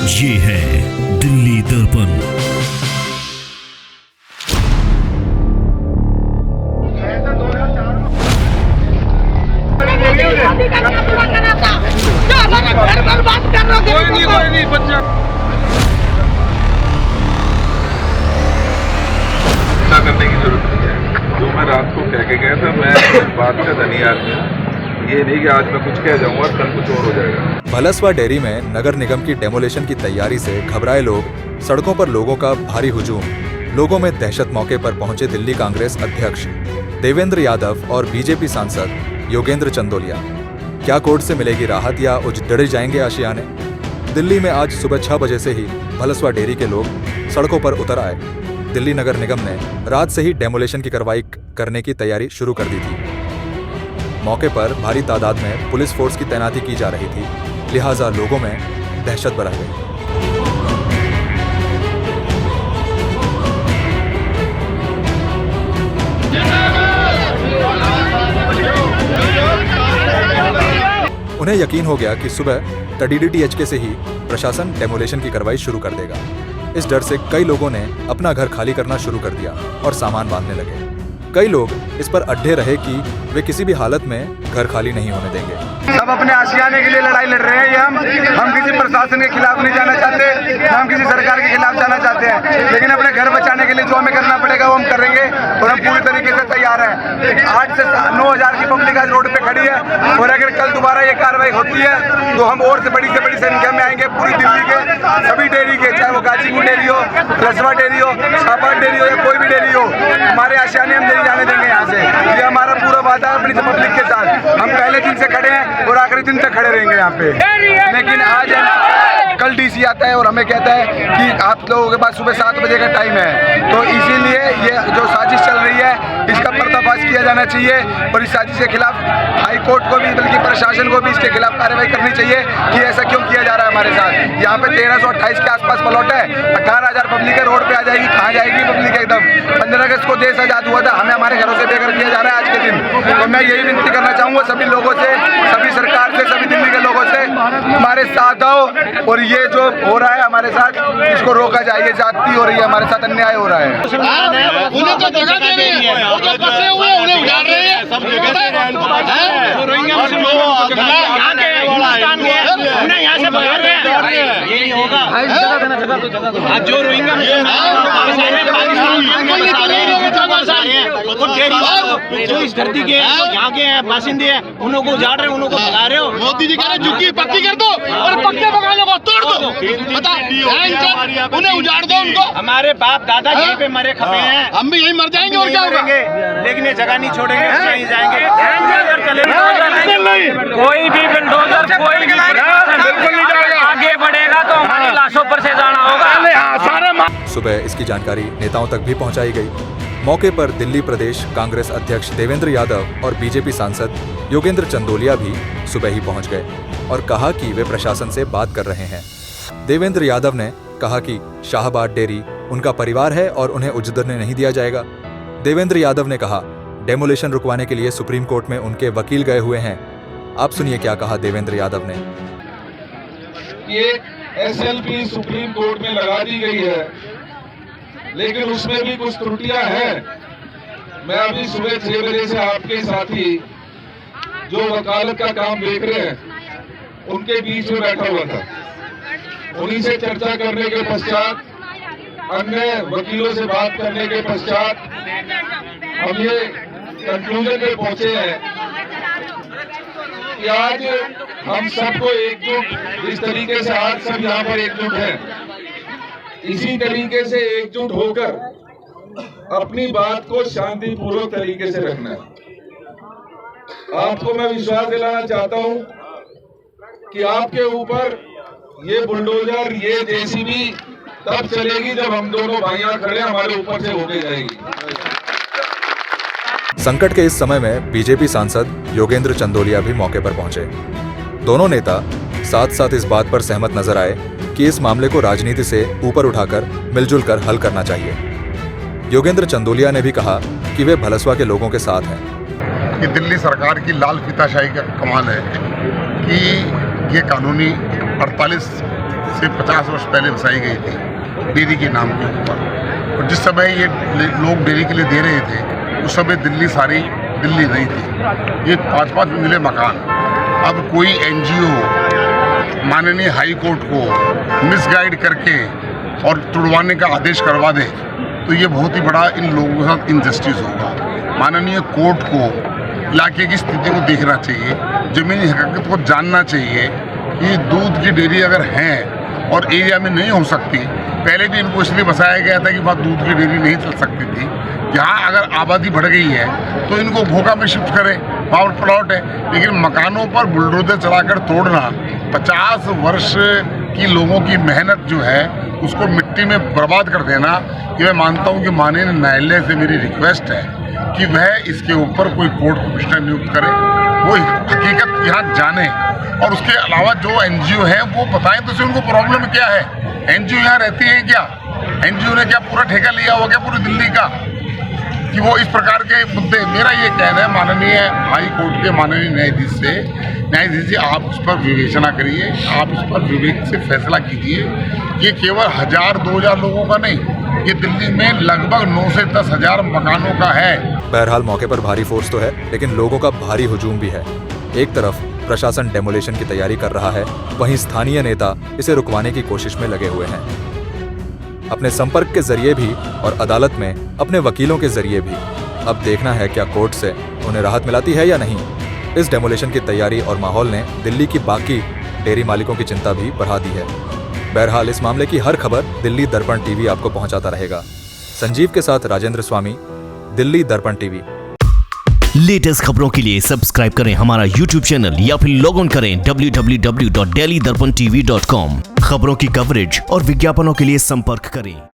ये है दिल्ली दर्पण। करने की जरूरत नहीं है। जो मैं रात को कह के गया था, मैं बात का धनी आदमी हूं। ये नहीं कि आज मैं कुछ कह जाऊंगा कल कुछ और हो जाएगा। भलसवा डेयरी में नगर निगम की डेमोलेशन की तैयारी से घबराए लोग, सड़कों पर लोगों का भारी हुजूम, लोगों में दहशत। मौके पर पहुंचे दिल्ली कांग्रेस अध्यक्ष देवेंद्र यादव और बीजेपी सांसद योगेंद्र चंदोलिया। क्या कोर्ट से मिलेगी राहत या उजड़ जाएंगे आशियाने? दिल्ली में आज सुबह 6 बजे से ही भलसवा डेयरी के लोग सड़कों पर उतर आए। दिल्ली नगर निगम ने रात से ही डेमोलेशन की कार्रवाई करने की तैयारी शुरू कर दी थी। मौके पर भारी तादाद में पुलिस फोर्स की तैनाती की जा रही थी, लिहाजा लोगों में दहशत बढ़ गई। उन्हें यकीन हो गया कि सुबह TDDHK से ही प्रशासन डेमोलेशन की कार्रवाई शुरू कर देगा। इस डर से कई लोगों ने अपना घर खाली करना शुरू कर दिया और सामान बांधने लगे। कई लोग इस पर अड्ढे रहे कि वे किसी भी हालत में घर खाली नहीं होने देंगे। सब अपने आशियाने के लिए लड़ाई लड़ रहे हैं। ये हम किसी प्रशासन के खिलाफ नहीं जाना चाहते, हम किसी सरकार के खिलाफ जाना चाहते हैं, लेकिन अपने घर बचाने के लिए जो हमें करना पड़ेगा वो हम करेंगे और हम पूरी तरीके से तैयार हैं। 8 से 9,000 की पब्लिक आज रोड पे खड़ी है और अगर कल दोबारा ये कार्रवाई होती है तो हम और से बड़ी संख्या में आएंगे। पूरी दिल्ली के सभी डेयरी के, चाहे वो गाजीपुर डेयरी हो, भलसवा डेयरी हो, शाहबाद डेयरी हो या कोई भी डेयरी हो, हमारे आशियाने हम नहीं जाने देंगे यहाँ से। ये हमारा पूरा वादा है अपनी पब्लिक के साथ। हम पहले दिन से खड़े हैं और आखिरी दिन तक खड़े रहेंगे यहाँ पे। लेकिन आज कल DC आता है और हमें कहता है कि आप लोगों के पास सुबह 7 बजे का टाइम है, तो इसीलिए ये जो साजिश चल रही है इसका पर्दाफाश किया जाना चाहिए और इस साजिश के खिलाफ हाई कोर्ट को भी, बल्कि प्रशासन को भी इसके खिलाफ कार्रवाई करनी चाहिए कि ऐसा क्यों किया जा रहा है हमारे साथ। यहाँ पे 1328 के आसपास प्लॉट है, 18,000 पब्लिक रोड पे आ जाएगी। कहाँ जाएगी पब्लिक? एकदम 15 अगस्त को देश आजाद हुआ था, हमें हमारे घरों से बेघर किया जा रहा है आज के दिन। तो मैं यही विनती करना चाहूँगा सभी लोगों से, सभी सरकार से, सभी दिल्ली के लोगों से, हमारे साथ आओ और ये जो हो रहा है हमारे साथ, इसको रोका जाए। ये जाति हो रही है, हमारे साथ अन्याय हो रहा है। उन्हें तो जगह दे रही है, वो जो फंसे हुए हैं उन्हें उजाड़ रहे हैं। सब जगह दे रहे हैं, उन्हें यहाँ से भगा रहे हैं। ये नहीं होगा। जगह देना, जगह दो, जगह दो। आज जो रोहिंग्या जो इस धरती के यहाँ के बाशिंदे हैं, उन्हों को उजाड़ रहे हो, उन्हों को भगा रहे हो। मोदी जी कह रहे झुग्गी पक्की कर दो और पक्के मकानों को तोड़ दो। बता, उन्हें उजाड़ दो उनको। हमारे बाप दादा यहीं पे मरे खपे हैं, हम भी यहीं मर जाएंगे और क्या होगा? लेकिन ये जगह नहीं छोड़ेंगे, यहीं जाएंगे। कोई भी बिल्डोजर, कोई भी बिल्कुल नहीं जाएगा। आगे बढ़ेगा तो हमारी लाशों पर से जाना होगा। सुबह इसकी जानकारी नेताओं तक भी पहुंचाई गई। मौके पर दिल्ली प्रदेश कांग्रेस अध्यक्ष देवेंद्र यादव और बीजेपी सांसद योगेंद्र चंदोलिया भी सुबह ही पहुंच गए और कहा कि वे प्रशासन से बात कर रहे हैं। देवेंद्र यादव ने कहा कि शाहबाद डेयरी उनका परिवार है और उन्हें उजड़ने नहीं दिया जाएगा। देवेंद्र यादव ने कहा, डेमोलेशन रुकवाने के लिए सुप्रीम कोर्ट में उनके वकील गए हुए हैं। आप सुनिए क्या कहा देवेंद्र यादव ने। ये SLP सुप्रीम कोर्ट में लगा दी गई है, लेकिन उसमें भी कुछ त्रुटियां हैं। मैं अभी सुबह 6 बजे से आपके साथी जो वकालत का काम देख रहे हैं उनके बीच में बैठा हुआ था। उन्हीं से चर्चा करने के पश्चात, अन्य वकीलों से बात करने के पश्चात हम ये कंक्लूजन पे पहुंचे हैं कि आज हम सबको एकजुट, इस तरीके से आज सब यहाँ पर एकजुट हैं, इसी तरीके से एकजुट होकर अपनी बात को शांतिपूर्वक तरीके से रखना है। आपको मैं विश्वास दिलाना चाहता हूं कि आपके ऊपर ये बुलडोजर, ये JCB तब चलेगी जब हम दोनों भाइयां खड़े हमारे ऊपर से होके जाएगी। संकट के इस समय में बीजेपी सांसद योगेंद्र चंदोलिया भी मौके पर पहुंचे। दोनों नेता साथ साथ इस बात पर सहमत नजर आए कि इस मामले को राजनीति से ऊपर उठाकर मिलजुल कर हल करना चाहिए। योगेंद्र चंदोलिया ने भी कहा कि वे भलसवा के लोगों के साथ हैं। कि दिल्ली सरकार की लाल फीताशाही का कमाल है कि ये कानूनी 48 से 50 वर्ष पहले बसाई गई थी डेयरी के नाम के ऊपर। और जिस समय ये लोग डेयरी के लिए दे रहे थे उस समय दिल्ली सारी दिल्ली नहीं थी। ये 5-5 मंजिले मकान अब कोई NGO माननीय हाई कोर्ट को मिसगाइड करके और तुड़वाने का आदेश करवा दे तो ये बहुत ही बड़ा इन लोगों के साथ इनजस्टिस होगा। माननीय कोर्ट को इलाके की स्थिति को देखना चाहिए, ज़मीनी हकीकत को जानना चाहिए कि दूध की डेयरी अगर हैं और एरिया में नहीं हो सकती, पहले भी इनको इसलिए बसाया गया था कि वहाँ दूध की डेयरी नहीं चल सकती थी। यहाँ अगर आबादी बढ़ गई है तो इनको घोगा में शिफ्ट करें, पावर प्लॉट है। लेकिन मकानों पर बुलडोजर चलाकर तोड़ना, 50 वर्ष की लोगों की मेहनत जो है उसको मिट्टी में बर्बाद कर देना, ये मैं मानता हूँ कि माननीय न्यायालय से मेरी रिक्वेस्ट है कि वह इसके ऊपर कोई कोर्ट कमिश्नर नियुक्त करे, वो हकीकत यहाँ जाने और उसके अलावा जो NGO है वो बताएं तो उनको प्रॉब्लम क्या है। NGO यहाँ रहती है क्या? NGO ने क्या पूरा ठेका लिया हुआ क्या पूरी दिल्ली का कि वो इस प्रकार के मुद्दे? मेरा ये कहना है माननीय हाई कोर्ट के माननीय न्यायाधीश से, न्यायाधीश जी आप इस पर विवेचना करिए, आप इस पर विवेक से फैसला कीजिए। ये केवल 1000-2000 लोगों का नहीं, ये दिल्ली में लगभग 9 से 10 हज़ार मकानों का है। बहरहाल मौके पर भारी फोर्स तो है, लेकिन लोगों का भारी हुजूम भी है। एक तरफ प्रशासन डेमोलेशन की तैयारी कर रहा है, वहीं स्थानीय नेता इसे रुकवाने की कोशिश में लगे हुए हैं। अपने संपर्क के जरिए भी और अदालत में अपने वकीलों के जरिए भी। अब देखना है क्या कोर्ट से उन्हें राहत मिलाती है या नहीं। इस डेमोलेशन की तैयारी और माहौल ने दिल्ली की बाकी डेयरी मालिकों की चिंता भी बढ़ा दी है। बहरहाल इस मामले की हर खबर दिल्ली दर्पण टीवी आपको पहुंचाता रहेगा। संजीव के साथ राजेंद्र स्वामी, दिल्ली दर्पण टीवी। लेटेस्ट खबरों के लिए सब्सक्राइब करें हमारा YouTube चैनल या फिर लॉग ऑन करें www.delhidarpantv.com। खबरों की कवरेज और विज्ञापनों के लिए संपर्क करें।